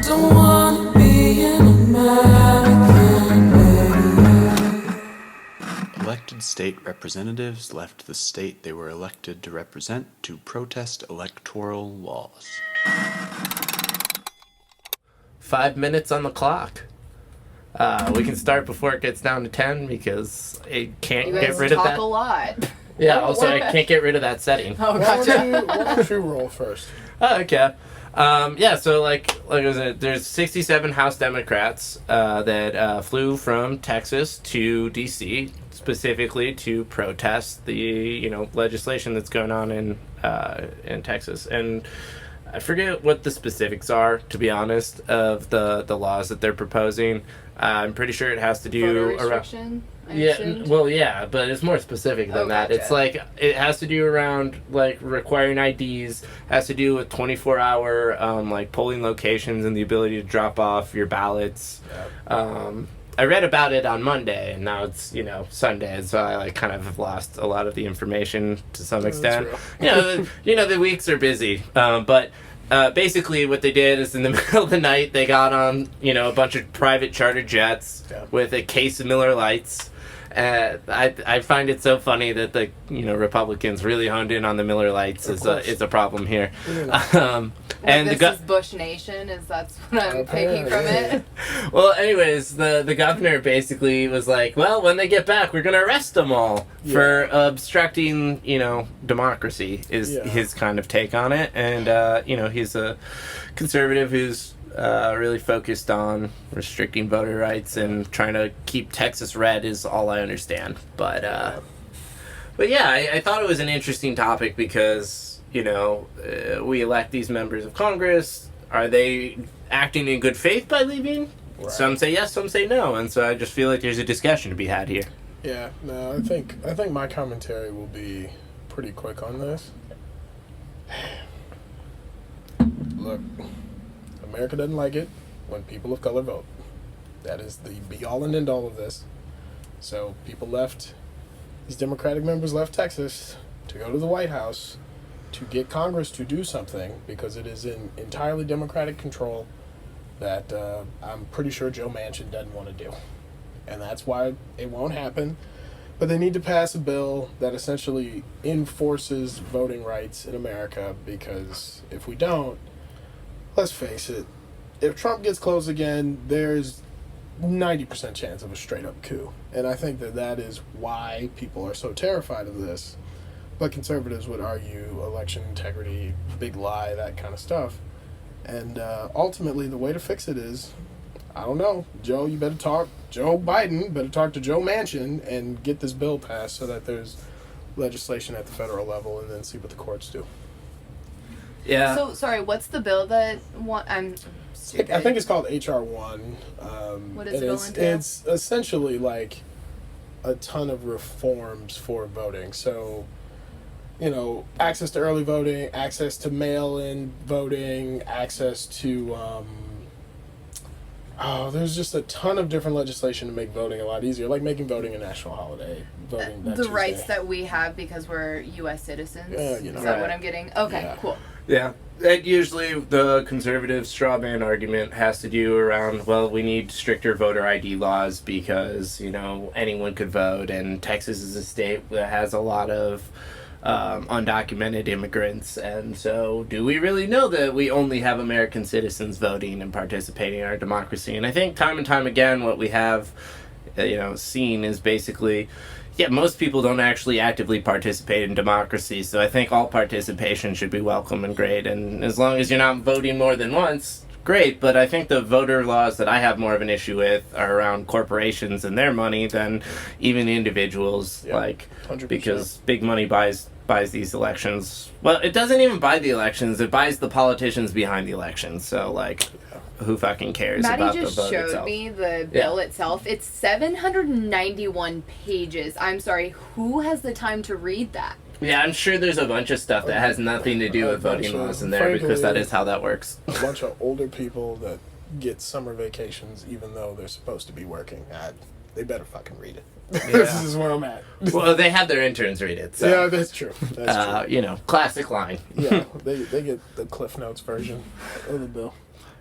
don't wanna be an American lady. Elected state representatives left the state they were elected to represent to protest electoral laws. 5 minutes on the clock. We can start before it gets down to 10 because I can't get rid of that. You guys talk a lot. Yeah, also I can't get rid of that setting. Oh, gotcha. Why don't you roll first? Oh, okay. So like I said, there's 67 House Democrats that flew from Texas to D.C. specifically to protest the legislation that's going on in Texas. And I forget what the specifics are, to be honest, of the laws that they're proposing. I'm pretty sure it has to do Voter restriction, I assumed? But it's more specific than that. Gotcha. It's like it has to do around like requiring IDs, has to do with 24-hour polling locations and the ability to drop off your ballots. Yep. I read about it on Monday, and now it's Sunday, so I kind of have lost a lot of the information to some extent. The weeks are busy, but. Basically, what they did is in the middle of the night, they got on, a bunch of private charter jets with a case of Miller Lites. I find it so funny that the Republicans really honed in on the Miller Lites is a problem here. And this is Bush Nation, that's what I'm taking from it. Well, anyways, the governor basically was like, well, when they get back, we're gonna arrest them all for obstructing, democracy is his kind of take on it. And he's a conservative who's really focused on restricting voter rights and trying to keep Texas red is all I understand. But yeah, I thought it was an interesting topic because, we elect these members of Congress. Are they acting in good faith by leaving? Right. Some say yes, some say no. And so I just feel like there's a discussion to be had here. Yeah, no, I think my commentary will be pretty quick on this. Look, America doesn't like it when people of color vote. That is the be-all and end-all of this. So these Democratic members left Texas to go to the White House to get Congress to do something because it is in entirely Democratic control that I'm pretty sure Joe Manchin doesn't want to do. And that's why it won't happen. But they need to pass a bill that essentially enforces voting rights in America because if we don't, let's face it, if Trump gets close again, there's 90% chance of a straight-up coup. And I think that is why people are so terrified of this. But conservatives would argue election integrity, big lie, that kind of stuff. And ultimately, the way to fix it is, I don't know, Joe Biden better talk to Joe Manchin and get this bill passed so that there's legislation at the federal level and then see what the courts do. Yeah. So, sorry, what's the bill that I'm stupid. I think it's called HR 1. What does it go into? It's essentially like a ton of reforms for voting. So, access to early voting, access to mail-in voting, access to, there's just a ton of different legislation to make voting a lot easier, like making voting a national holiday. Voting that Tuesday. Rights that we have because we're U.S. citizens. Is that what I'm getting? Okay, cool. Yeah. And usually the conservative straw man argument has to do around, well, we need stricter voter ID laws because, anyone could vote, and Texas is a state that has a lot of undocumented immigrants, and so do we really know that we only have American citizens voting and participating in our democracy? And I think time and time again what we have seen is basically most people don't actually actively participate in democracy, so I think all participation should be welcome and great, and as long as you're not voting more than once, great. But I think the voter laws that I have more of an issue with are around corporations and their money than even individuals, 100%. Because big money buys these elections. Well, it doesn't even buy the elections, it buys the politicians behind the elections, so who fucking cares Maddie about the vote itself? Maddie just showed me the bill itself. It's 791 pages. I'm sorry, who has the time to read that? Yeah, I'm sure there's a bunch of stuff that has nothing to do with voting laws in there because that is how that works. A bunch of older people that get summer vacations even though they're supposed to be working. They better fucking read it. Yeah. This is where I'm at. Well, they have their interns read it. So. Yeah, that's true. That's true. Classic line. Yeah, they get the Cliff Notes version of the bill.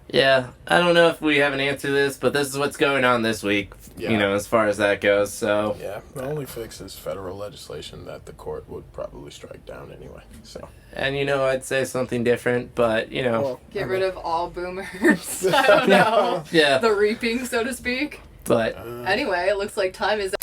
Yeah, I don't know if we have an answer to this, but this is what's going on this week, Yeah. you know, as far as that goes, so... Yeah, the only fix is federal legislation that the court would probably strike down anyway. So, And, you know, I'd say something different, but, you know... well, Get rid of all boomers. I don't know. Yeah, The reaping, so to speak. but... Anyway, it looks like time is